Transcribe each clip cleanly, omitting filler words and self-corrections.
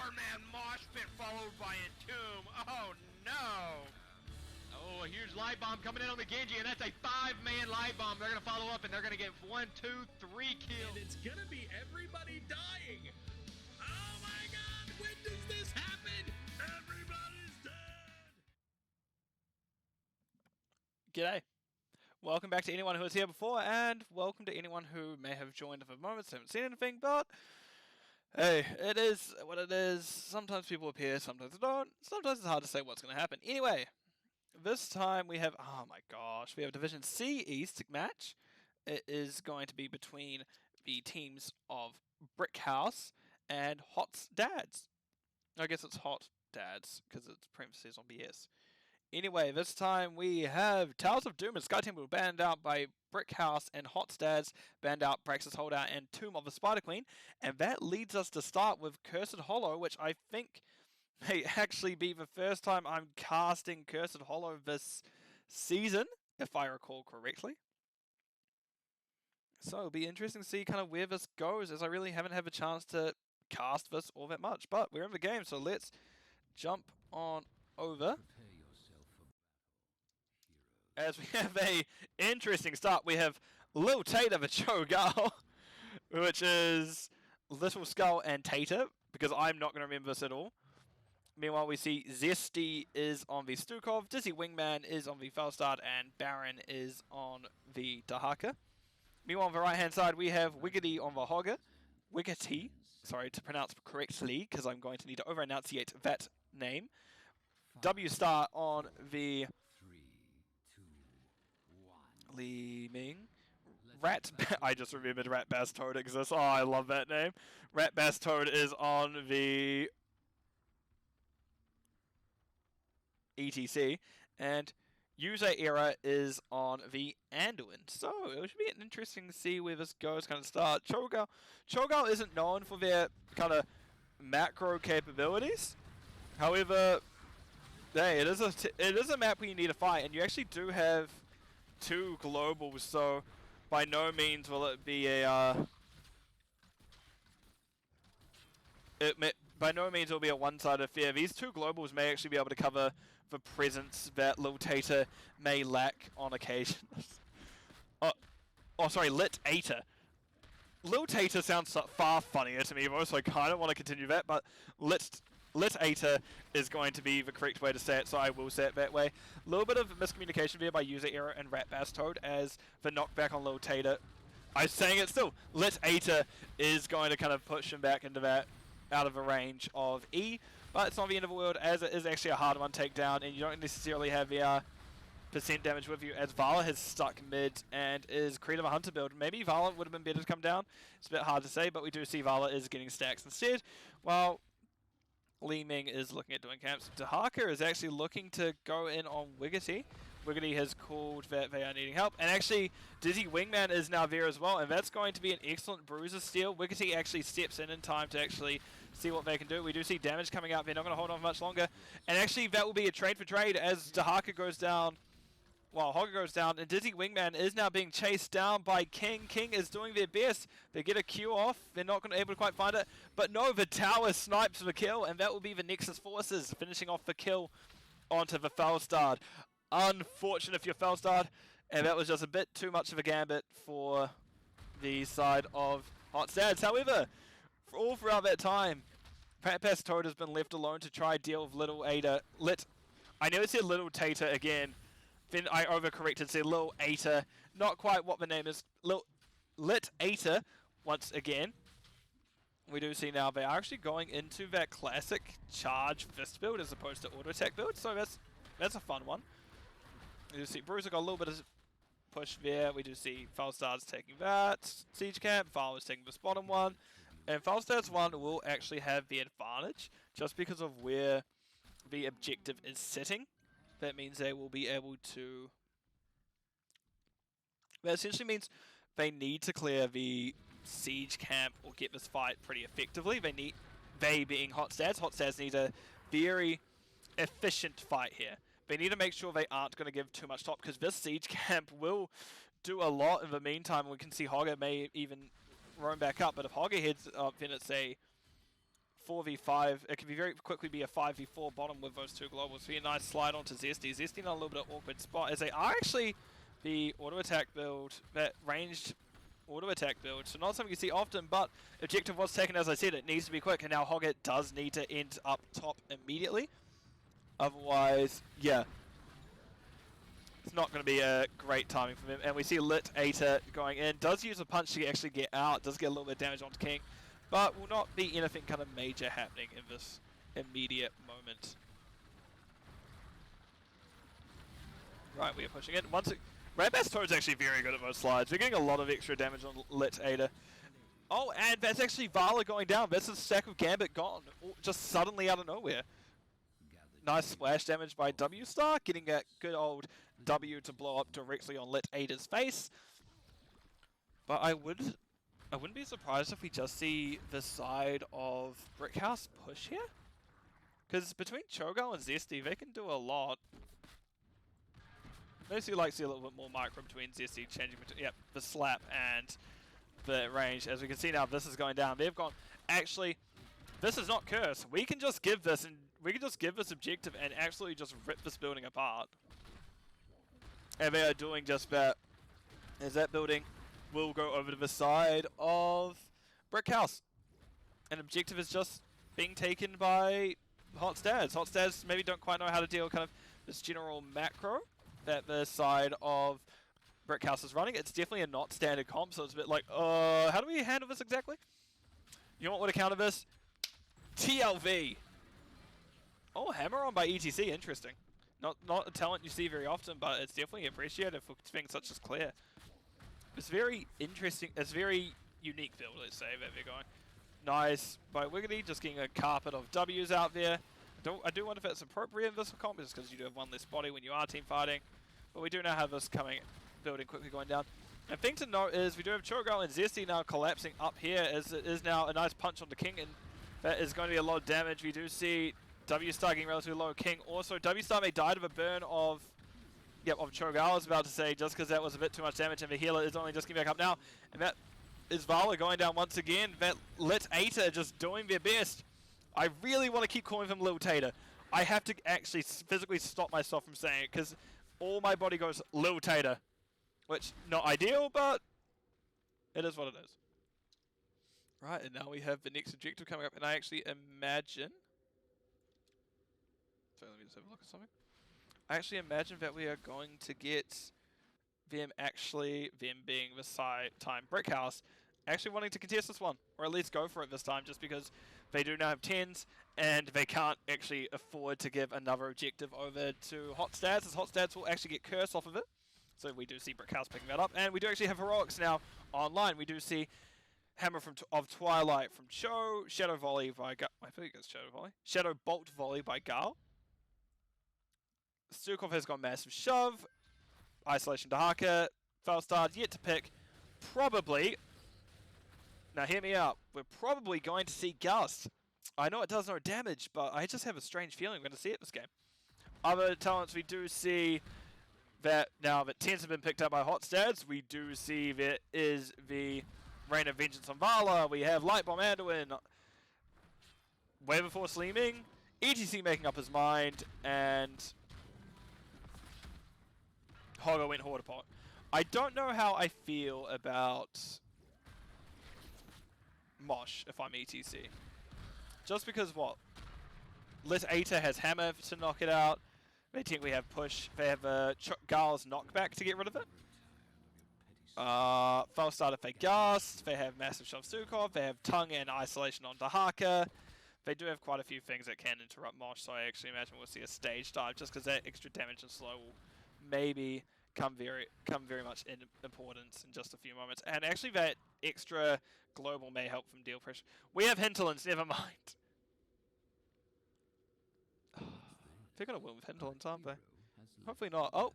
4-man mosh pit followed by Entomb. Oh no! Oh, a huge light bomb coming in on the Genji, and that's a 5-man light bomb. They're going to follow up, and they're going to get 1, 2, 3 kills. And it's going to be everybody dying. Oh my god, when does this happen? Everybody's dead. G'day. Welcome back to anyone who was here before, and welcome to anyone who may have joined for moments, haven't seen anything, but hey, it is what it is. Sometimes people appear, sometimes they don't. Sometimes it's hard to say what's going to happen. Anyway, this time we have, oh my gosh, we have a Division C East match. It is going to be between the teams of Brickhouse and Hot's Dads. I guess it's Hot Dads, because it's parentheses on BS. Anyway, this time we have Towers of Doom and Sky Temple banned out by Brickhouse, and Hot Dads banned out Praxis Holdout and Tomb of the Spider Queen. And that leads us to start with Cursed Hollow, which I think may actually be the first time I'm casting Cursed Hollow this season, if I recall correctly. So it'll be interesting to see kind of where this goes, as I really haven't had a chance to cast this all that much. But we're in the game, so let's jump on over. As we have a interesting start, we have Lil Tater the Cho'Gall, which is Little Skull and Tater, because I'm not going to remember this at all. Meanwhile, we see Zesty is on the Stukov, Dizzy Wingman is on the Felstad, and Baron is on the Dahaka. Meanwhile, on the right-hand side, we have Wiggity on the Hogger. Wiggity, sorry to pronounce correctly, because I'm going to need to over-enunciate that name. W-Star on the Li Ming. I just remembered Rat Bass Toad exists. Oh, I love that name. Rat Bass Toad is on the ETC, and User Era is on the Anduin. So it should be interesting to see where this goes. Kind of start. Cho'Gall isn't known for their kind of macro capabilities. However, hey, it is a map where you need to fight, and you actually do have 2 globals, so by no means will it be a by no means will be a one-sided affair. These 2 globals may actually be able to cover the presence that Lil Tater may lack on occasion. Sorry, Lit Tater. Lil Tater sounds far funnier to me, though, so I kind of want to continue that, but Lit Tater is going to be the correct way to say it, so I will say it that way. A little bit of miscommunication there by User Error and Rat Bass Toad, as the knockback on Lil Tater, I'm saying it still, Lit Tater is going to kind of push him back into that, out of the range of E, but it's not the end of the world, as it is actually a hard one takedown, and you don't necessarily have the percent damage with you, as Vala has stuck mid and is Creative Hunter build. Maybe Vala would have been better to come down. It's a bit hard to say, but we do see Vala is getting stacks instead, while Li Ming is looking at doing camps. Dahaka is actually looking to go in on Wiggity. Wiggity has called that they are needing help. And actually, Dizzy Wingman is now there as well. And that's going to be an excellent bruiser steal. Wiggity actually steps in time to actually see what they can do. We do see damage coming out. They're not going to hold on much longer. And actually, that will be a trade for trade as Dahaka goes down. Well, Hogger goes down, and Dizzy Wingman is now being chased down by King. King is doing their best. They get a Q off. They're not going to able to quite find it. But no, the tower snipes the kill, and that will be the Nexus forces finishing off the kill onto the Felstad. Unfortunate for your Felstad, and that was just a bit too much of a gambit for the side of Hot Dads. However, all throughout that time, Pat Pass Toad has been left alone to try deal with Little Ada. I never said Little Tater again. Then I overcorrected, said Lil Ater. Not quite what the name is. Lit Ater, once again. We do see now they are actually going into that classic charge fist build as opposed to auto attack build, so that's a fun one. We do see Bruiser got a little bit of push there. We do see Falstad's taking that. Siege Camp, Val is taking this bottom one. And Falstad's one will actually have the advantage just because of where the objective is sitting. That means they will be able to... That essentially means they need to clear the siege camp or get this fight pretty effectively. They being Hot Dads need a very efficient fight here. They need to make sure they aren't going to give too much top, because this siege camp will do a lot in the meantime. We can see Hogger may even roam back up, but if Hogger heads up, then it's a 4v5. It can be very quickly be a 5v4 bottom with those two globals. Be a nice slide onto Zesty. Zesty in a little bit of awkward spot as they are actually the auto attack build, that ranged auto attack build. So not something you see often, but objective was taken, as I said. It needs to be quick, and now Hoggett does need to end up top immediately. Otherwise, yeah, it's not going to be a great timing from him. And we see Lit Ater going in. Does use a punch to actually get out. Does get a little bit of damage onto King. But will not be anything kind of major happening in this immediate moment. Right, we are pushing in. Red-Bass Toad's actually very good at those slides. We're getting a lot of extra damage on Lit Ater. Oh, and that's actually Vala going down. That's a stack of Gambit gone. Just suddenly out of nowhere. Nice splash damage by W Star, getting a good old W to blow up directly on Lit Ater's face. But I wouldn't be surprised if we just see the side of Brickhouse push here. Because between Cho'Gall and Zesty, they can do a lot. Mostly like see a little bit more micro between Zesty, changing between, yep, the slap and the range. As we can see now, this is going down. They've gone, actually, this is not curse. We can just give this, and we can just give this objective and actually just rip this building apart. And they are doing just that. As that building will go over to the side of Brickhouse. An objective is just being taken by Hot Stads. Hot Stads maybe don't quite know how to deal with kind of this general macro that the side of Brickhouse is running. It's definitely a not standard comp, so it's a bit like, how do we handle this exactly? You know what would have countered this? TLV. Oh, hammer on by ETC, interesting. Not a talent you see very often, but it's definitely appreciated for being such as clear. It's very interesting, it's very unique build, let's say, that they're going. Nice by Wiggity, just getting a carpet of W's out there. I do wonder if it's appropriate in this comp, just because you do have one less body when you are team fighting. But we do now have this building quickly going down. And thing to note is we do have Cho'Gall and Zesty now collapsing up here, as it is now a nice punch onto King, and that is going to be a lot of damage. We do see W Star getting relatively low. King also, W Star may die of a burn of Cho'Gall, I was about to say, just because that was a bit too much damage, and the healer is only just getting back up now. And that is Vala going down once again. That Lit Ater just doing their best. I really want to keep calling him Lil Tater. I have to actually physically stop myself from saying it, because all my body goes Lil Tater. Which, not ideal, but it is what it is. Right, and now we have the next objective coming up, and I actually imagine... Sorry, let me just have a look at something. I actually imagine that we are going to get them being the time Brickhouse, actually wanting to contest this one, or at least go for it this time, just because they do now have 10s, and they can't actually afford to give another objective over to Hot Stats, as Hot Stats will actually get curse off of it. So we do see Brickhouse picking that up, and we do actually have Heroics now online. We do see Hammer of Twilight from Cho, Shadow Volley by I think it's Shadow Volley. Shadow Bolt Volley by Gal. Stukov has got Massive Shove, Isolation Dahaka, Falstad yet to pick. Probably, now hear me out, we're probably going to see Gust. I know it does no damage, but I just have a strange feeling we're going to see it this game. Other talents we do see that now that 10s have been picked up by Hot Stads, we do see there is the Rain of Vengeance on Vala, we have Light Bomb Anduin, Wave of Force Leeming, ETC making up his mind, and Hoggo went Horde Pot. I don't know how I feel about Mosh if I'm ETC. Just because what? Lit Ater has Hammer to knock it out. They think we have Push. They have Gal's Knockback to get rid of it. Falstad if they Gust. They have Massive Shove Stukov. They have Tongue and Isolation on Dahaka. They do have quite a few things that can interrupt Mosh, so I actually imagine we'll see a stage dive just because that extra damage and slow will maybe come very much in importance in just a few moments. And actually that extra global may help from deal pressure. We have Hinterlands, never mind. They're going to win with Hinterlands, aren't they? Hopefully not. Oh!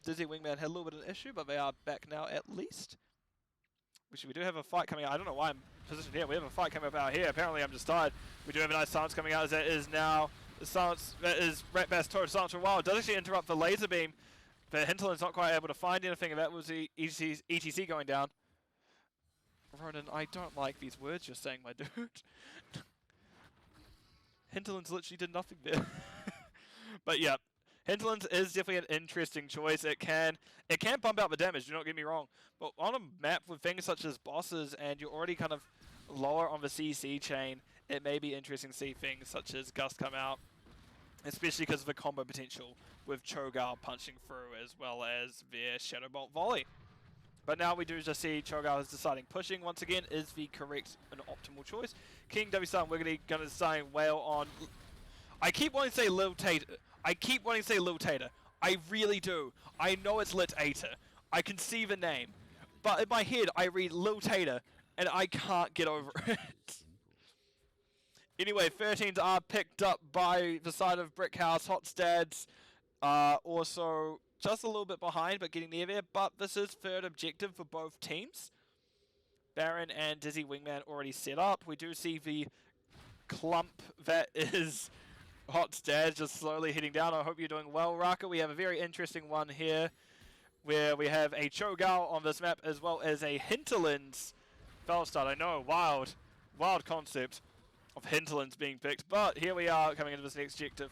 Dizzy Wingman had a little bit of an issue, but they are back now at least. Which we do have a fight coming out. I don't know why I'm positioned here. We have a fight coming up out here. Apparently I'm just tired. We do have a nice silence coming out as that is now the silence that is Rat-Bass Toad silence for a while. It does actually interrupt the laser beam. But Hinterland's not quite able to find anything, and that was the ETC going down. Ronan, I don't like these words you're saying, my dude. Hinterlands literally did nothing there. But yeah, Hinterlands is definitely an interesting choice. It can bump out the damage, do not get me wrong. But on a map with things such as bosses and you're already kind of lower on the CC chain, it may be interesting to see things such as Gust come out. Especially because of the combo potential with Cho'Gao punching through as well as their Shadow Bolt volley. But now we do just see Cho'Gao is deciding pushing once again is the correct and optimal choice. King W-Star and Wiggity gonna decide whale on. I keep wanting to say Lil Tater. I really do. I know it's Lit Ater. I can see the name. But in my head I read Lil Tater and I can't get over it. Anyway, 13s are picked up by the side of Brickhouse. Hotstads also just a little bit behind, but getting near there. But this is third objective for both teams. Baron and Dizzy Wingman already set up. We do see the clump that is Hotstads just slowly heading down. I hope you're doing well, Raka. We have a very interesting one here where we have a Cho'Gao on this map as well as a Hinterlands Felstart. I know, wild concept of Hinterlands being picked, but here we are coming into this next objective.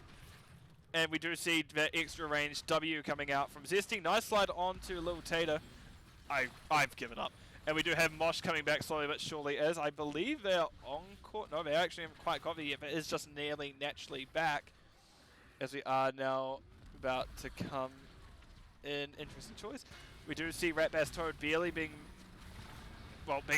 And we do see that extra range W coming out from Zesty. Nice slide onto Lil Tater. I've given up. And we do have Mosh coming back slowly but surely as I believe they're on court. No, they actually haven't quite got there yet, but it is just nearly naturally back as we are now about to come in. Interesting choice. We do see Ratbass Toad barely being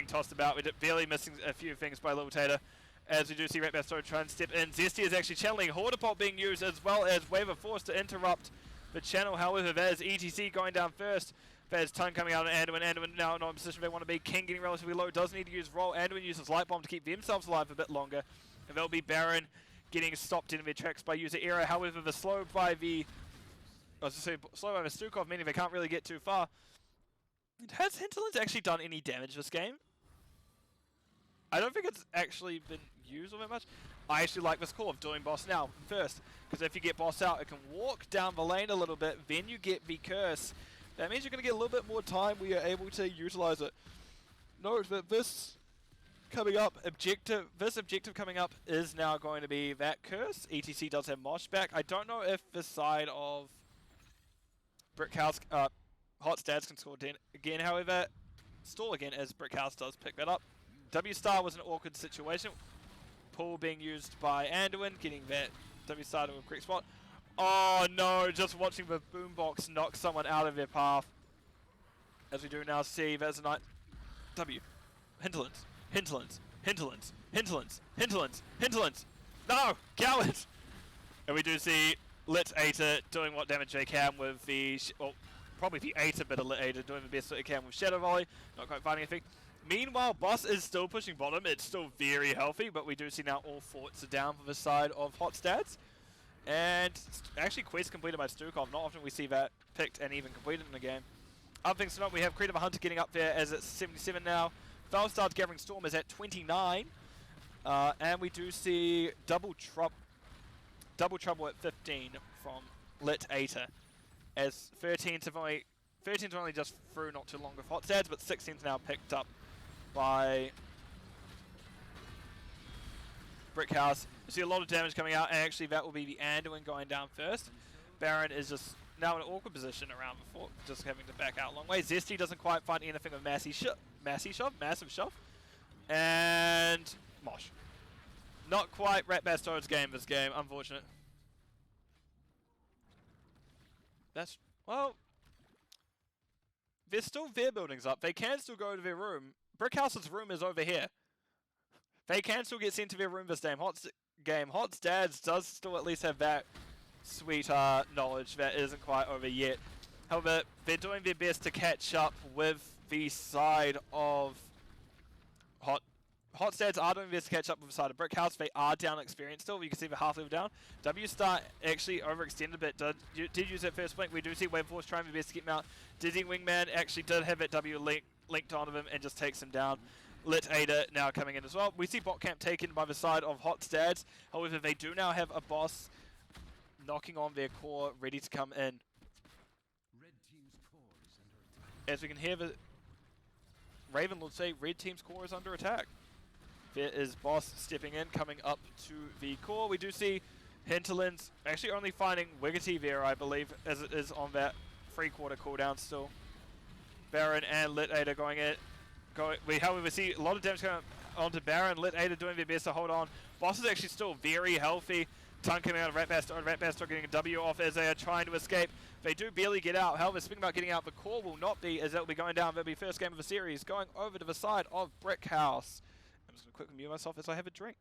tossed about. We're barely missing a few things by Lil Tater. As we do see Ratbass Toad try and step in. Zesty is actually channeling Horde Pop being used as well as Wave of Force to interrupt the channel. However, there's ETC going down first. There's Tongue coming out on Anduin. Anduin now not in position they want to be. King getting relatively low. Does need to use Roll. Anduin uses Light Bomb to keep themselves alive a bit longer. And there'll be Baron getting stopped in their tracks by user Era. However, the slow by the Stukov, meaning they can't really get too far. Has Hinterlands actually done any damage this game? I don't think it's actually been used all that much. I actually like this call of doing boss now first, because if you get boss out, it can walk down the lane a little bit, then you get the curse. That means you're going to get a little bit more time where you're able to utilize it. Note that this objective coming up is now going to be that curse. ETC does have Mosh back. I don't know if the side of Brickhouse, Hotstads can score again, however, stall again as Brickhouse does pick that up. W-Star was an awkward situation. Pull being used by Anduin, getting that W-Star to a correct spot. Oh no, just watching the boombox knock someone out of their path. As we do now see, there's a night. W. Hinterlands. No! Coward! And we do see Lit Ater doing what damage they can with the, probably the Ater bit of Lit Ater doing the best that they can with Shadow Volley. Not quite finding anything. Meanwhile, Boss is still pushing bottom. It's still very healthy, but we do see now all forts are down for the side of Hotstads. And actually, quest completed by Stukov. Not often we see that picked and even completed in a game. Other things to note, we have Creative Hunter getting up there as it's 77 now. Falstard's Gathering Storm is at 29. And we do see Double Trouble at 15 from Lit Ater. As 13's only just through not too long with Hotstads, but 16's now picked up by Brickhouse. You see a lot of damage coming out, and actually that will be the Anduin going down first. Baron is just now in an awkward position around the fort, just having to back out a long way. Zesty doesn't quite find anything with massive shove. And Mosh. Not quite Ratbass Toad's game this game, unfortunate. That's, well, there's still their buildings up. They can still go to their room. Brickhouse's room is over here. They can still get sent to their room this game. Hotstads does still at least have that sweet knowledge that isn't quite over yet. However, they're doing their best to catch up with the side of Hotstads are doing their best to catch up with the side of Brickhouse. They are down experience still. You can see the half level down. W-Star actually overextended a bit. Did use that first blink. We do see Wave Force trying their best to get him out. Dizzy Wingman actually did have that W linked onto him and just takes him down. Lit Ater now coming in as well. We see bot camp taken by the side of Hotstads. However, they do now have a boss knocking on their core, ready to come in. As we can hear the Raven will say red team's core is under attack. There is Boss stepping in, coming up to the core. We do see Hinterlands actually only finding Wiggity there, I believe, as it is on that 3-quarter cooldown still. Baron and Lit Ada going in. We however see a lot of damage going onto Baron. Lit Ada doing their best to hold on. Boss is actually still very healthy. Tongue coming out of Ratbastor getting a W off as they are trying to escape. They do barely get out. However, speaking about getting out, the core will not be, as that will be going down. That'll be first game of the series, going over to the side of Brickhouse. I'm just going to quickly mute myself as I have a drink.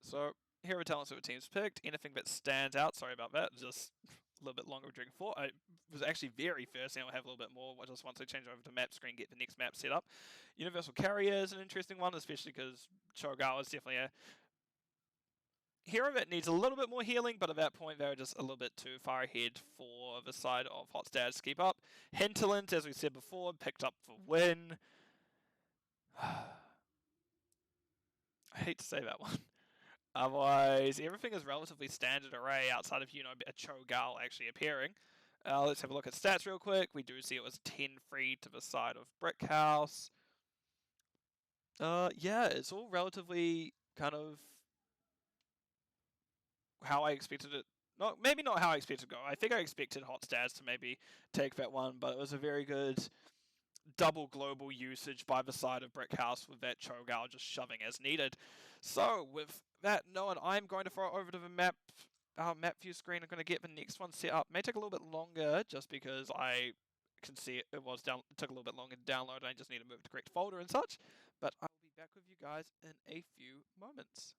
So, here are talents that the teams picked. Anything that stands out, sorry about that, just a little bit longer of drinking for. I was actually very thirsty, and I'll have a little bit more just once I change over to map screen, get the next map set up. Universal Carrier is an interesting one, especially because Cho'Gao is definitely a hero that needs a little bit more healing, but at that point they're just a little bit too far ahead for the side of Hot Stads to keep up. Hinterland, as we said before, picked up for win. I hate to say that one. Otherwise, everything is relatively standard array outside of, a Cho'Gao actually appearing. Let's have a look at stats real quick. We do see it was 10-3 to the side of Brickhouse. Yeah, it's all relatively kind of how I expected it. Maybe not how I expected it to go. I think I expected Hot Stats to maybe take that one, but it was a very good double global usage by the side of Brickhouse with that Cho'Gao just shoving as needed. So with that known, I'm going to throw it over to the map view screen. I'm going to get the next one set up. It may take a little bit longer just because I can see it took a little bit longer to download. I just need to move to the correct folder and such. But I'll be back with you guys in a few moments.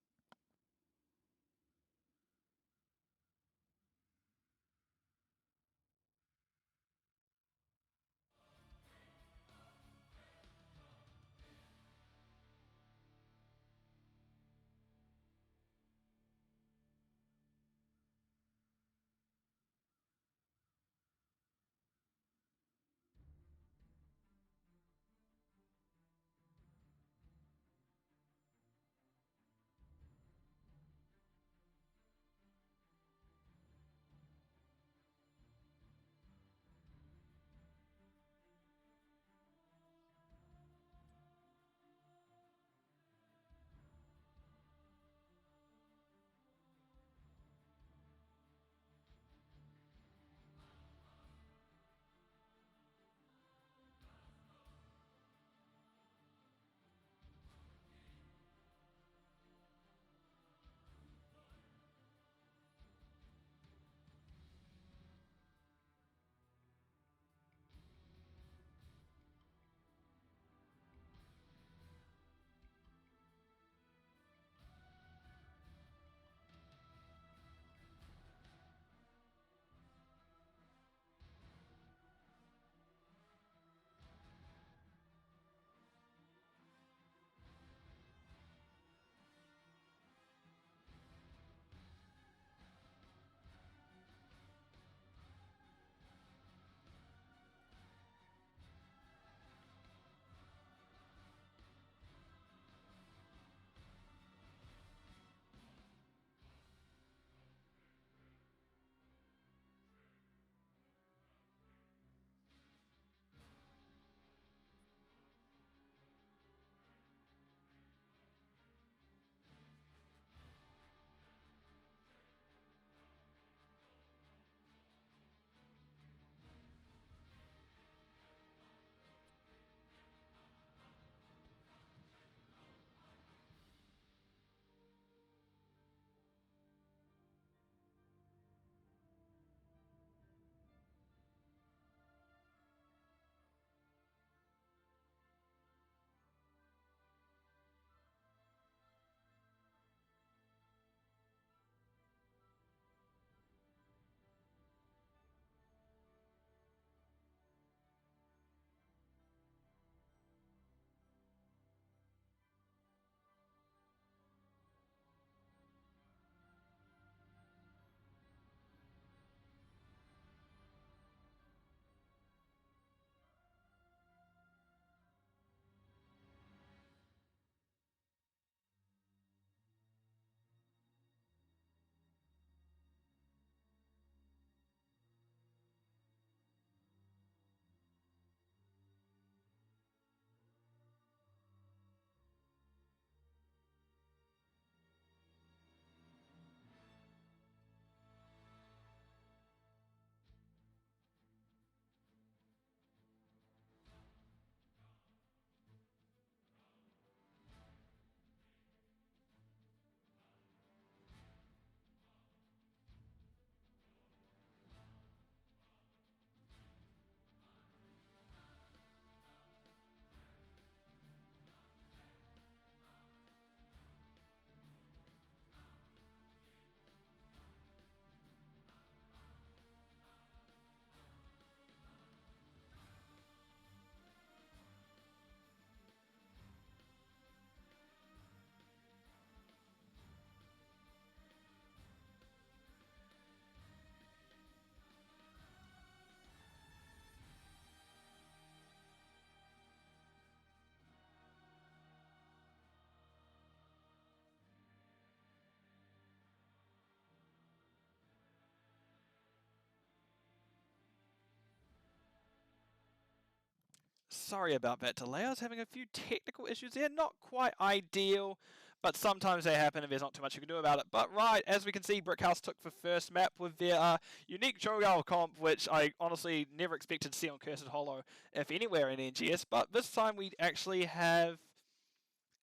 sorry about that delay. I was having a few technical issues there. Not quite ideal, but sometimes they happen and there's not too much you can do about it. But right, as we can see, Brickhouse took the first map with their unique Cho'Gall comp, which I honestly never expected to see on Cursed Hollow, if anywhere in NGS. But this time we actually have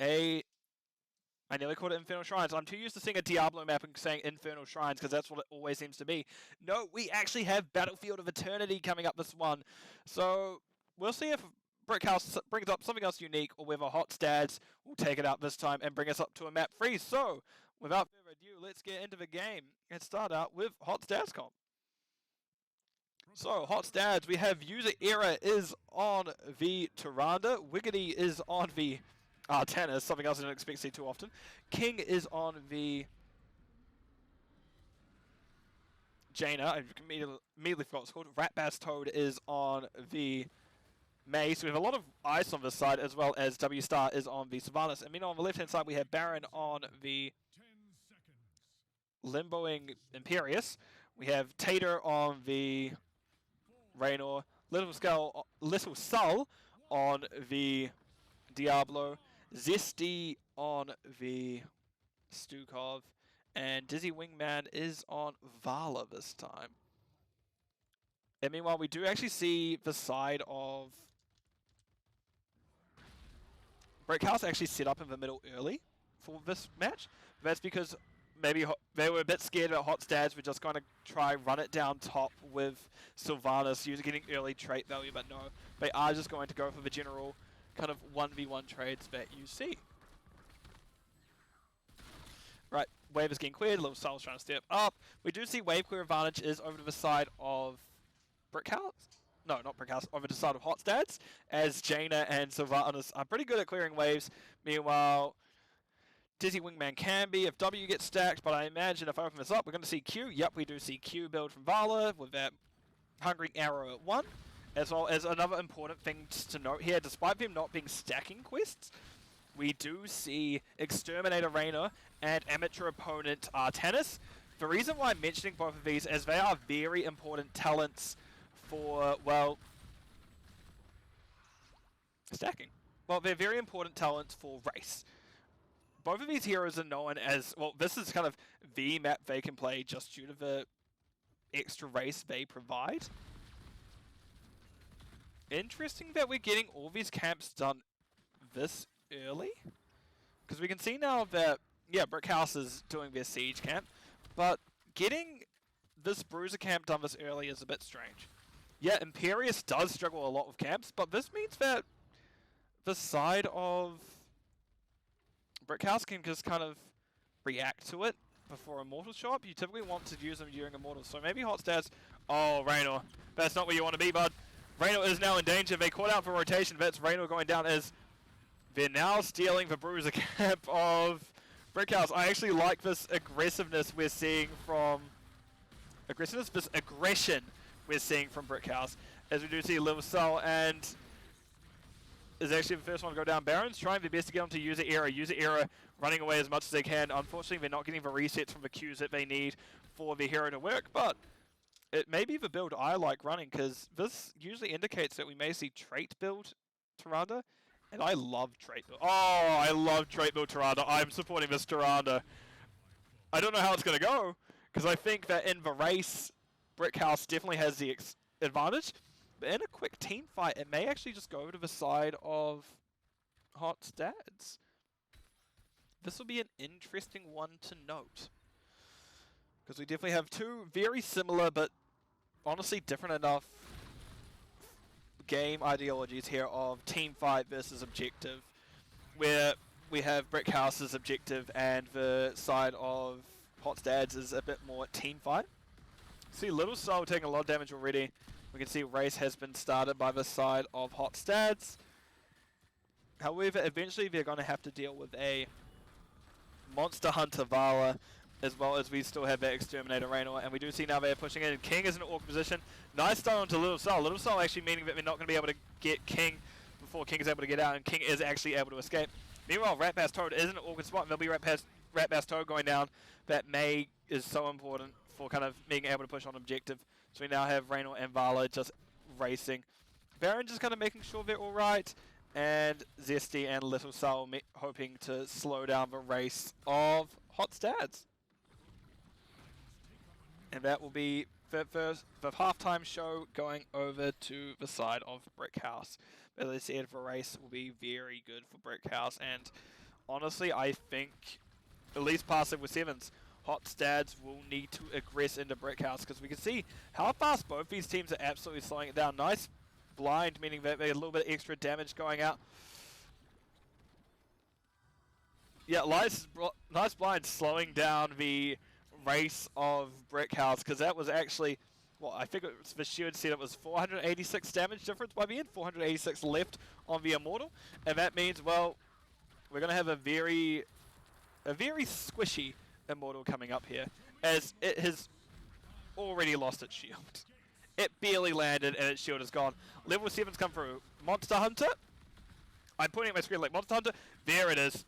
a... I nearly called it Infernal Shrines. I'm too used to seeing a Diablo map and saying Infernal Shrines because that's what it always seems to be. No, we actually have Battlefield of Eternity coming up this one. So we'll see if Brickhouse brings up something else unique or whether Hot Stads will take it out this time and bring us up to a map freeze. So without further ado, let's get into the game and start out with Hot Stads comp. So, Hot Stads, we have User Era is on the Tyrande, Wiggity is on the Tennis, something else I didn't expect to see too often. King is on the Jaina, I immediately forgot what it's called. Ratbass Toad is on the May, so we have a lot of ice on this side, as well as W Star is on the Sylvanas. And meanwhile, on the left-hand side, we have Baron on the Limboing Imperius. We have Tater on the Raynor, Little Sul on the Diablo, Zesty on the Stukov, and Dizzy Wingman is on Vala this time. And meanwhile, we do actually see the side of Brickhouse actually set up in the middle early for this match. That's because maybe they were a bit scared about Hot Stads. We're just going to try run it down top with Sylvanas, usually getting early trait value, but no. They are just going to go for the general kind of 1v1 trades that you see. Right, Wave is getting cleared, Little Soul's trying to step up. We do see Wave clear advantage is over to the side of Brickhouse. No, not Brickhouse, over to the side of Hot Stads, as Jaina and Sylvanas are pretty good at clearing waves. Meanwhile, Dizzy Wingman can be if W gets stacked, but I imagine if I open this up, we're going to see Q. Yep, we do see Q build from Vala with that Hungry Arrow at 1. As well as another important thing to note here, despite them not being stacking quests, we do see Exterminator Raynor and amateur opponent Tennis. The reason why I'm mentioning both of these is they are very important talents for, well, stacking. Well, they're very important talents for race. Both of these heroes are known as, well, this is kind of the map they can play just due to the extra race they provide. Interesting that we're getting all these camps done this early. Because we can see now that, yeah, Brickhouse is doing their siege camp, but getting this Bruiser camp done this early is a bit strange. Yeah, Imperius does struggle a lot with camps, but this means that the side of Brickhouse can just kind of react to it before Immortals show up. You typically want to use them during Immortals, so maybe Hot Stats. Oh, Raynor. That's not where you want to be, bud. Raynor is now in danger. They caught out for rotation. That's Raynor going down as they're now stealing the Bruiser camp of Brickhouse. I actually like this aggressiveness we're seeing from... this aggression we're seeing from Brickhouse. As we do see Little Soul and is actually the first one to go down. Baron's trying their best to get onto User Era. User Era running away as much as they can. Unfortunately, they're not getting the resets from the Qs that they need for the hero to work, but it may be the build I like running, because this usually indicates that we may see trait build Tyrande, and I love trait build. Oh, I love trait build Tyrande. I'm supporting this Tyrande. I don't know how it's going to go, because I think that in the race, Brickhouse definitely has the advantage. But in a quick team fight, it may actually just go to the side of Hot Stads. This will be an interesting one to note, because we definitely have two very similar but honestly different enough game ideologies here of team fight versus objective, where we have Brickhouse's objective and the side of Hot Stads is a bit more team fight. See Little Soul taking a lot of damage already. We can see race has been started by the side of Hot Stads. However, eventually they're going to have to deal with a Monster Hunter Vala, as well as we still have that Exterminator Raynor, and we do see now they're pushing in. King is in an awkward position. Nice start onto Little Soul. Little Soul actually meaning that they're not going to be able to get King before King is able to get out, and King is actually able to escape. Meanwhile, Ratbass Toad is in an awkward spot, and there'll be Ratbass Toad going down. That May is so important for kind of being able to push on objective. So we now have Raynor and Vala just racing Baron just kind of making sure they're all right, and Zesty and Little Soul hoping to slow down the race of Hot Stads. And that will be the halftime show going over to the side of Brickhouse. As I said, the race will be very good for Brickhouse, and honestly, I think, at least past it with sevens, Hot Stads will need to aggress into Brickhouse, because we can see how fast both these teams are absolutely slowing it down. Nice blind, meaning that they get a little bit of extra damage going out. Yeah, nice blind slowing down the race of Brickhouse, because that was actually, well, I think it was, the shield said it was 486 damage difference by the end, 486 left on the Immortal, and that means, well, we're going to have a very squishy Immortal coming up here, as it has already lost its shield. It barely landed and its shield is gone. Level 7's come through. Monster Hunter? I'm pointing at my screen like Monster Hunter. There it is.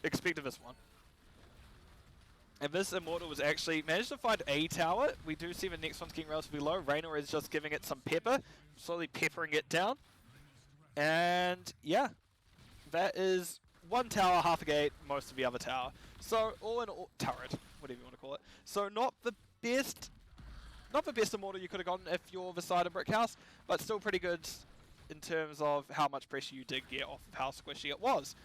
Expected this one. And this Immortal was actually managed to find a tower. We do see the next one's getting relatively low. Raynor is just giving it some pepper, slowly peppering it down. And yeah, that is one tower, half a gate, most of the other tower. So all in all, turret, whatever you want to call it. So not the best Immortal you could have gotten if you're the side of Brickhouse, but still pretty good in terms of how much pressure you did get off of how squishy it was.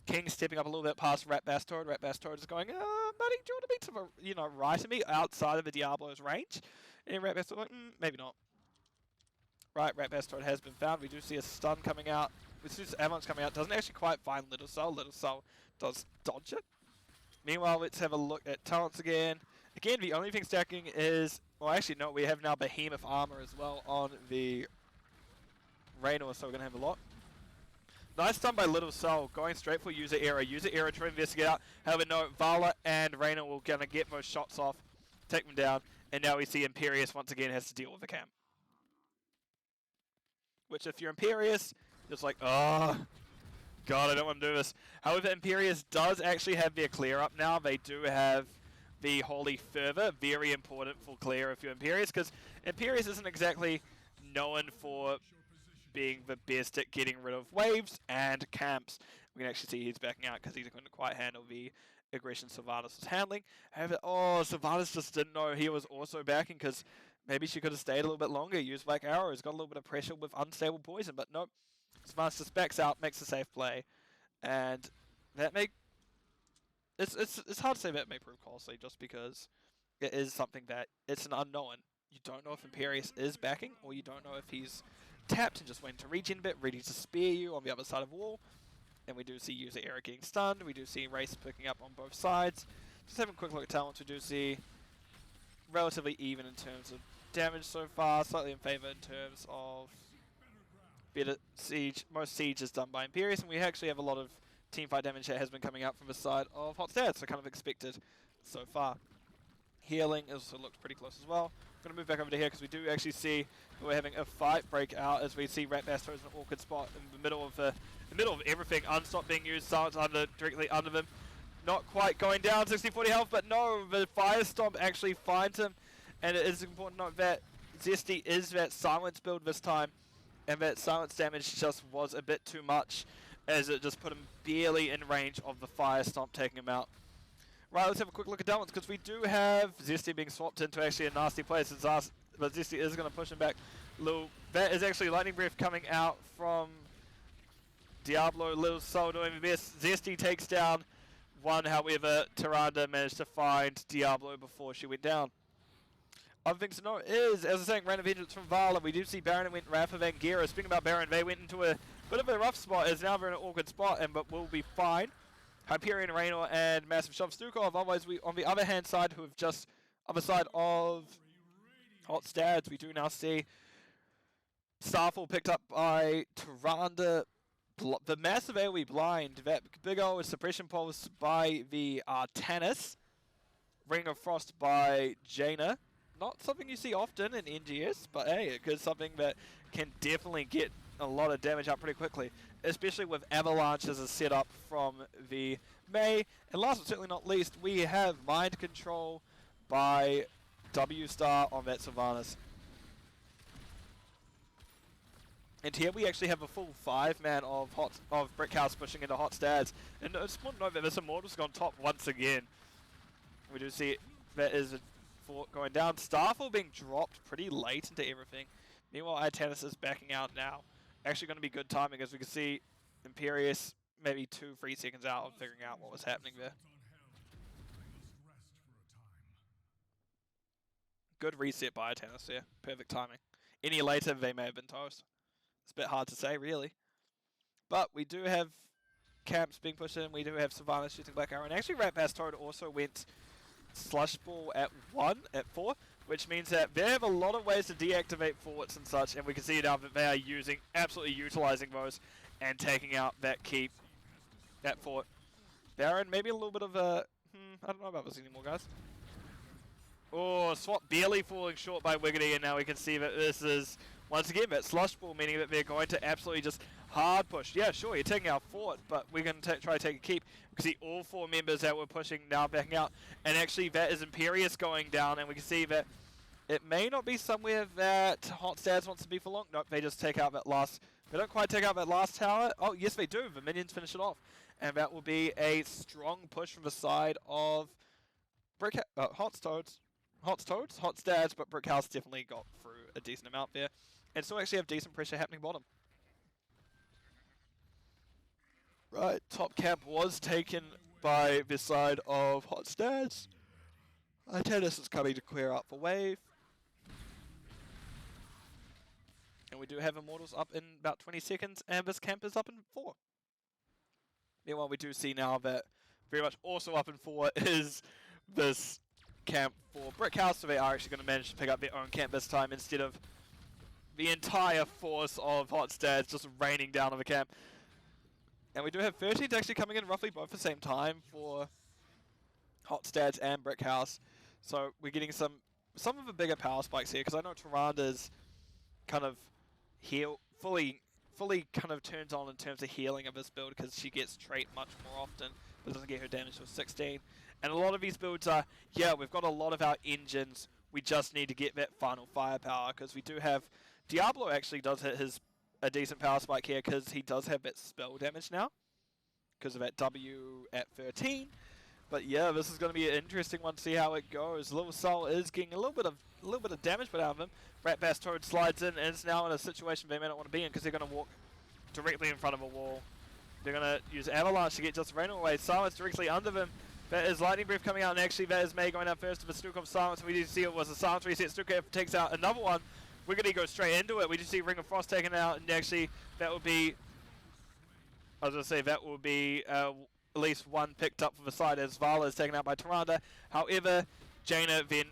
King stepping up a little bit past Rat Bass Toad. Rat Bass Toad is going, buddy, do you want to be to the, right of me, outside of the Diablo's range? And Rat Bass Toad like, maybe not. Right, Rat Bass Toad has been found. We do see a stun coming out. We see Avalanche coming out. Doesn't actually quite find Little Soul. Little Soul does dodge it. Meanwhile, let's have a look at talents again. Again, the only thing stacking is, well, actually, no, we have now Behemoth Armor as well on the Raynor, so we're going to have a lot. Nice stun by Little Soul, going straight for user error. User error to investigate out. However, no, Vala and Raynor will going to get those shots off, take them down, and now we see Imperius once again has to deal with the camp. Which, if you're Imperius, it's like, oh, God, I don't want to do this. However, Imperius does actually have their clear up now. They do have the Holy Fervor, very important for clear if you're Imperius, because Imperius isn't exactly known for being the best at getting rid of waves and camps. We can actually see he's backing out because he couldn't quite handle the aggression Sylvanas was handling. However, Sylvanas just didn't know he was also backing, because maybe she could have stayed a little bit longer, used Black Arrows, got a little bit of pressure with unstable poison, but nope. Sylvanas just backs out, makes a safe play, and that may... It's hard to say that may prove costly, just because it is something that it's an unknown. You don't know if Imperius is backing, or you don't know if he's tapped and just went to regen a bit, ready to spear you on the other side of the wall. And we do see user error getting stunned. We do see race picking up on both sides. Just having a quick look at talents, we do see relatively even in terms of damage so far, slightly in favor in terms of better siege. Most siege is done by Imperius, and we actually have a lot of teamfight damage that has been coming out from the side of Hot Stads, so kind of expected so far. Healing also looks pretty close as well. I'm going to move back over to here because we do actually see we're having a fight break out as we see Rat Bass Toad in an awkward spot in the middle of everything. Unstop being used, silence directly under them. Not quite going down, 60-40 health, but no, the Fire Stomp actually finds him. And it is important to note that Zesty is that silence build this time, and that silence damage just was a bit too much, as it just put him barely in range of the Fire Stomp taking him out. Right, let's have a quick look at Dalmans, because we do have Zesty being swapped into actually a nasty place, but Zesty is going to push him back. That is actually Lightning Breath coming out from Diablo. Little Soul doing the best. Zesty takes down one, however, Tyrande managed to find Diablo before she went down. Other things to note is, as I was saying, Random Vengeance from Vala. We do see Baron went Rafa Van Gera. Speaking about Baron, they went into a bit of a rough spot, as now they're in an awkward spot, but will be fine. Hyperion, Raynor, and Massive Shove Stukov. Otherwise, we on the other hand side, who have just other side of Hot Stads, we do now see Starfall picked up by Tyrande. The massive AoE blind, that big old suppression pulse by the Tannis. Ring of Frost by Jaina. Not something you see often in NGS, but hey, it is something that can definitely get a lot of damage up pretty quickly, especially with Avalanche as a setup from the Mei. And last but certainly not least, we have Mind Control by W Star on that Sylvanas. And here we actually have a full 5-man of Brickhouse pushing into Hot Stads. And it's important to note that this Immortal's gone top once again. We do see that is a fort going down. Starfall being dropped pretty late into everything. Meanwhile, Itanis is backing out now. Actually going to be good timing, as we can see Imperius maybe 2-3 seconds out of figuring out what was happening there. Good reset by Itanis there. Perfect timing. Any later, they may have been toast. It's a bit hard to say, really. But we do have camps being pushed in. We do have Savannah shooting Black Arrow. And actually, Ratbass Toad also went Slush Ball at 4, which means that they have a lot of ways to deactivate forts and such. And we can see now that they are absolutely utilizing those and taking out that keep, that fort. Baron, maybe a little bit of a... I don't know about this anymore, guys. Oh, Swap barely falling short by Wiggity, and now we can see that this is... Once again, that Slush Ball, meaning that they're going to absolutely just hard push. Yeah, sure, you're taking our fort, but we're going to try to take a keep. We can see all 4 members that were pushing now backing out. And actually, that is Imperius going down, and we can see that it may not be somewhere that Hot Stads wants to be for long. Nope, they just take out that last... They don't quite take out that last tower. Oh, yes, they do. The minions finish it off. And that will be a strong push from the side of Hot Stads, but Brickhouse definitely got through a decent amount there. And still actually have decent pressure happening bottom. Right, top camp was taken by this side of Hot Stads. Itanis is coming to clear up for wave. And we do have Immortals up in about 20 seconds, and this camp is up in 4. Meanwhile, we do see now that very much also up in 4 is this camp for Brickhouse, so they are actually going to manage to pick up their own camp this time instead of the entire force of Hot Stads just raining down on the camp. And we do have 13s actually coming in roughly both at the same time for Hot Stads and Brickhouse. So we're getting some of the bigger power spikes here, because I know Tyranda's kind of fully kind of turns on in terms of healing of this build, because she gets trait much more often, but doesn't get her damage till 16. And a lot of these builds are, yeah, we've got a lot of our engines, we just need to get that final firepower, because we do have... Diablo actually does hit a decent power spike here, because he does have that spell damage now, because of that W at 13. But yeah, this is going to be an interesting one to see how it goes. Little Soul is getting a little bit of damage put out of him. Ratbass Toad slides in and is now in a situation they may not want to be in, because they're going to walk directly in front of a wall. They're going to use Avalanche to get just Rain away. Silence directly under them. That is Lightning Breath coming out, and actually that is May going out first with a Stukov Silence. We do see it was a Silence reset. Stukov takes out another one. Wiggity goes straight into it. We just see Ring of Frost taken out, and actually that would be... I was going to say that will be at least one picked up for the side as Vala is taken out by Tyrande. However, Jaina then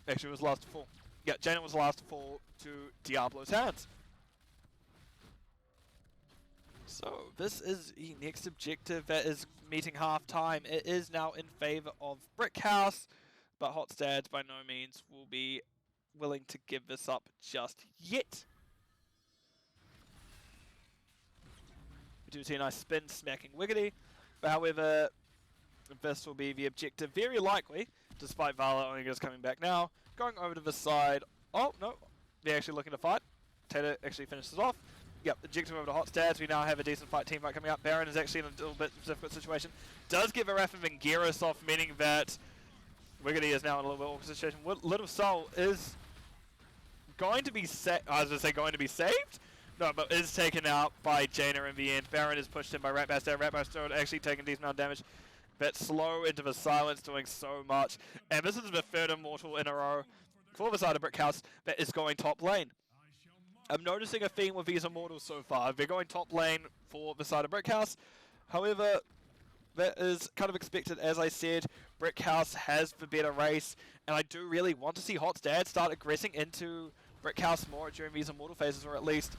actually was last to fall. Yeah, Jaina was last to fall to Diablo's hands. So this is the next objective that is meeting half time. It is now in favor of Brickhouse, but Hot Stads by no means will be willing to give this up just yet. We do see a nice spin smacking Wiggity, but however, this will be the objective very likely, despite Vala only just coming back now. Going over to the side. Oh, no. They're actually looking to fight. Tater actually finishes off. Yep, objective over to Hot Stads. We now have a decent team fight coming up. Baron is actually in a little bit difficult situation. Does give a Wrath of Anguirus off, meaning that Wiggity is now in a little bit awkward situation. Little Soul is going to be I was going to say going to be saved? No, but is taken out by Jaina in the end. Baron is pushed in by Ratbass down. Ratbass down, actually taking decent amount of damage. But slow into the silence, doing so much. And this is the third Immortal in a row for the side of Brickhouse that is going top lane. I'm noticing a theme with these Immortals so far. They're going top lane for the side of Brickhouse. However, that is kind of expected. As I said, Brickhouse has the better race. And I do really want to see Hot Stads start aggressing into Brickhouse more during these Immortal phases, or at least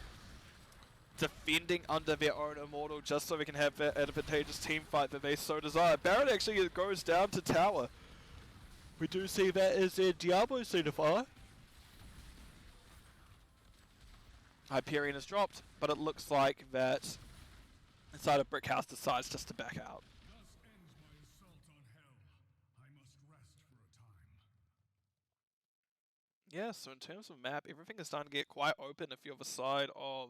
defending under their own Immortal, just so we can have that advantageous team fight that they so desire. Baron actually goes down to tower. We do see that as their Diablo Cenophile. Hyperion is dropped, but it looks like that inside of Brickhouse decides just to back out. Yeah, so in terms of map, everything is starting to get quite open if you're the side of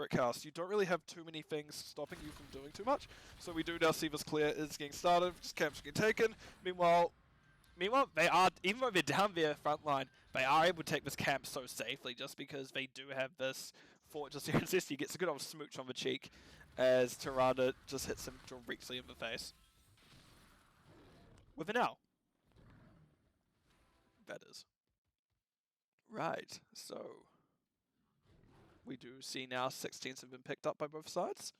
Brickhouse, you don't really have too many things stopping you from doing too much. So we do now see this clear is getting started, just camps getting taken. Meanwhile, they are, even though they're down their front line, they are able to take this camp so safely just because they do have this fortress here. And Zesty gets a good old smooch on the cheek as Tirana just hits him directly in the face. With an L. That is. Right, so we do see now 16s have been picked up by both sides.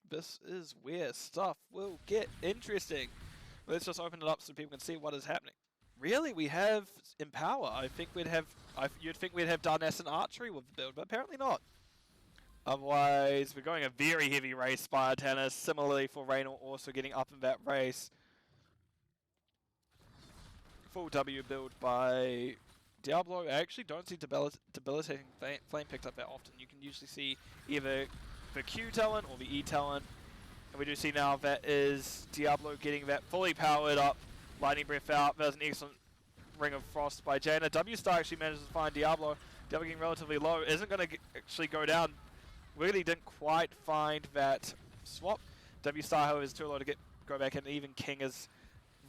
This is where stuff will get interesting. Let's just open it up so people can see what is happening. Really, we have Empower. I think we'd have, you'd think we'd have Darness and Archery with the build, but apparently not. Otherwise, we're going a very heavy race by Tennis. Similarly for Raynor also getting up in that race. Full W build by Diablo. I actually don't see Debilitating Flame picked up that often. You can usually see either the Q talent or the E talent. And we do see now that is Diablo getting that fully powered up Lightning Breath out. There's an excellent Ring of Frost by Jaina. W-Star actually manages to find Diablo. Diablo getting relatively low. Isn't going to actually go down. Really didn't quite find that swap. W-Star, however, is too low to go back in. Even King is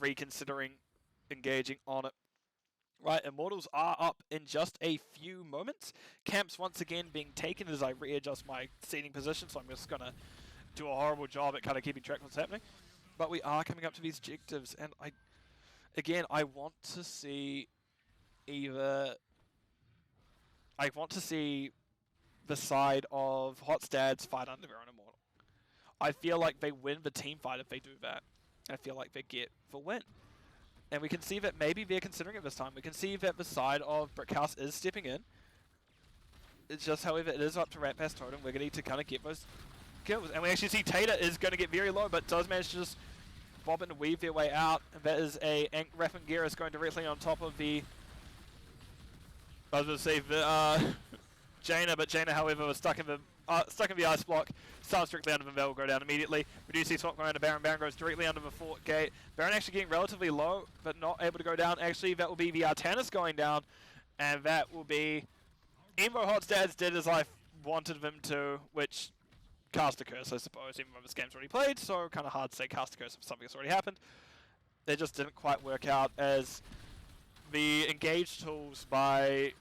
reconsidering engaging on it. Right, Immortals are up in just a few moments. Camps once again being taken as I readjust my seating position, so I'm just going to do a horrible job at kind of keeping track of what's happening. But we are coming up to these objectives, and I want to see either... I want to see the side of Hot Stads fight under their own Immortal. I feel like they win the team fight if they do that. I feel like they get the win. And we can see that maybe they're considering it this time. We can see that the side of Brickhouse is stepping in. It's just, however, it is up to Rat Pass Totem. We're going to need to kind of get those kills. And we actually see Tater is going to get very low, but does manage to just bob and weave their way out. And that is a Rafingeris going directly on top of the... I was going to say the Jaina, but Jaina, however, was stuck in the ice block. Starts directly under the Vel, will go down immediately. We do see swap going under Baron. Baron goes directly under the fort gate. Baron actually getting relatively low, but not able to go down. Actually, that will be the Artanis going down, and that will be Evo Hot Stads did as I wanted them to, which cast a curse, I suppose, even though this game's already played, so kind of hard to say cast a curse if something has already happened. It just didn't quite work out as the engage tools by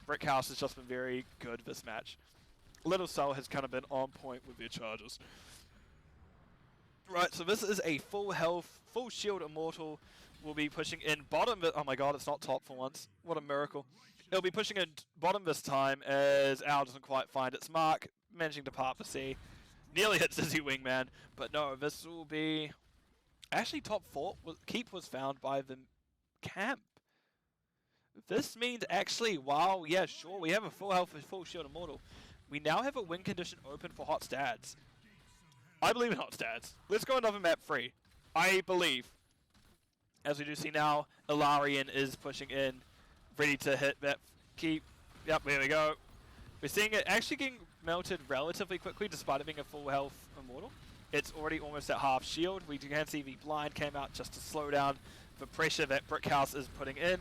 Brickhouse has just been very good this match. Little Cell has kind of been on point with their charges. Right, so this is a full health, full shield Immortal. We'll be pushing in bottom. Oh my god, it's not top for once. What a miracle. It'll be pushing in bottom this time as Al doesn't quite find its mark. Managing to part the sea. Nearly hits Dizzy Wingman, but no, this will be... Actually, top 4 keep was found by the camp. This means actually, wow, yeah, sure, we have a full health, full shield Immortal. We now have a win condition open for Hot Stads. I believe in Hot Stads. Let's go another map free. I believe. As we do see now, Ilarian is pushing in, ready to hit that keep. Yep, there we go. We're seeing it actually getting melted relatively quickly despite it being a full health Immortal. It's already almost at half shield. We can see the blind came out just to slow down the pressure that Brickhouse is putting in.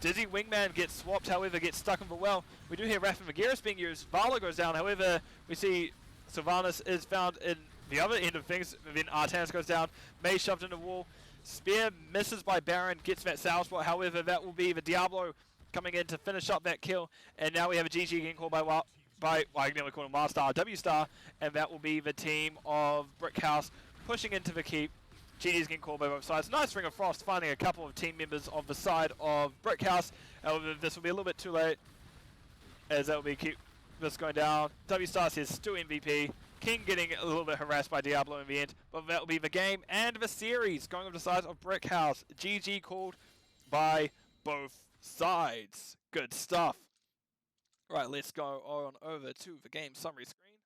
Dizzy Wingman gets swapped, however, gets stuck in the well. We do hear Rafa Magiris being used. Vala goes down, however, we see Sylvanas is found in the other end of things. Then Artanis goes down. May shoved in the wall. Spear misses by Baron, gets that sour spot. However, that will be the Diablo coming in to finish up that kill. And now we have a GG getting called by I can nearly call him Wildstar, W-Star. And that will be the team of Brickhouse pushing into the keep. GG's getting called by both sides. Nice Ring of Frost, finding a couple of team members of the side of Brickhouse. However, this will be a little bit too late, as that will be keep this going down. W-Star says Stu MVP. King getting a little bit harassed by Diablo in the end, but that will be the game and the series going on the side of Brickhouse. GG called by both sides. Good stuff. Right, let's go on over to the game summary screen,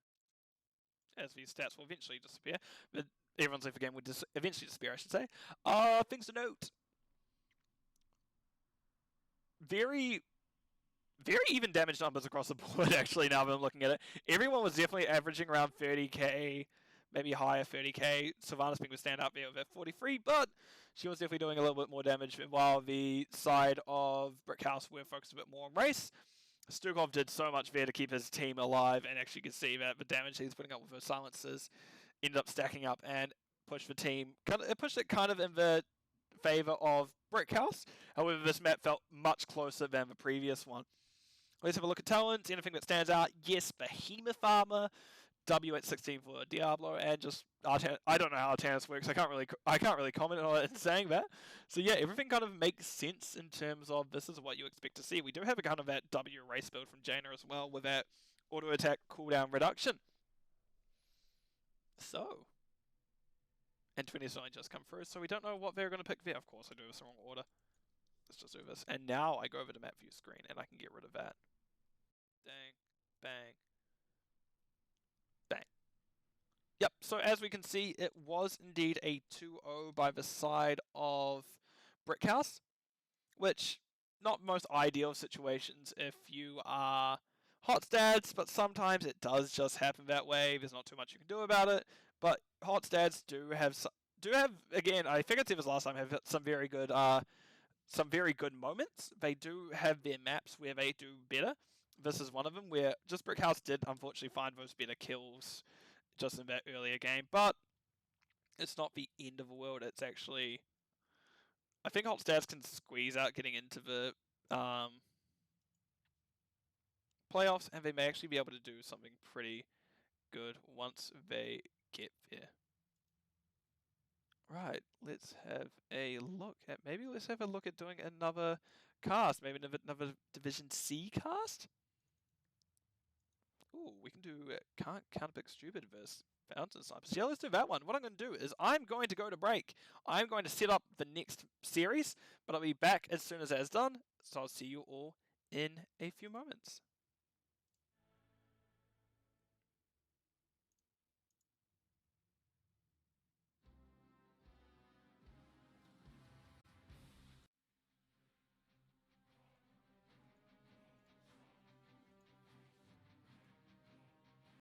as these stats will eventually disappear. But everyone's like the game would eventually disappear, I should say. Things to note. Very even damage numbers across the board, actually, now that I'm looking at it. Everyone was definitely averaging around 30k, maybe higher 30k. Sylvanas being the standout there with 43, but she was definitely doing a little bit more damage, while the side of Brickhouse were focused a bit more on race. Stukov did so much there to keep his team alive, and actually you can see that the damage he's putting up with those silencers ended up stacking up and pushed the team. It pushed it kind of in the favor of Brickhouse. However, this map felt much closer than the previous one. Let's have a look at talents. Anything that stands out? Yes, Behemoth Armor, W816 for Diablo, and just I don't know how Artanis works. I can't really comment on it in saying that. So yeah, everything kind of makes sense in terms of this is what you expect to see. We do have a kind of that W race build from Jaina as well with that auto attack cooldown reduction. So, and 20's only just come through, so we don't know what they're going to pick there. Of course, I do this in the wrong order. Let's just do this. And now I go over to map view screen and I can get rid of that. Dang, bang, bang. Yep, so as we can see, it was indeed a 2-0 by the side of Brickhouse, which not most ideal situations if you are hot stats, but sometimes it does just happen that way. There's not too much you can do about it, but hot stats do have again, I think I said this last time, have some very good moments. They do have their maps where they do better. This is one of them where just Brickhouse did unfortunately find those better kills just in that earlier game, but it's not the end of the world. It's actually, I think hot stats can squeeze out getting into the playoffs, and they may actually be able to do something pretty good once they get there. Right, let's have a look at, let's have a look at doing another cast, maybe another Division C cast? Ooh, we can do can't counterpick stupid versus fountain snipers. Yeah, let's do that one. What I'm going to do is I'm going to go to break. I'm going to set up the next series, but I'll be back as soon as that is done. So I'll see you all in a few moments.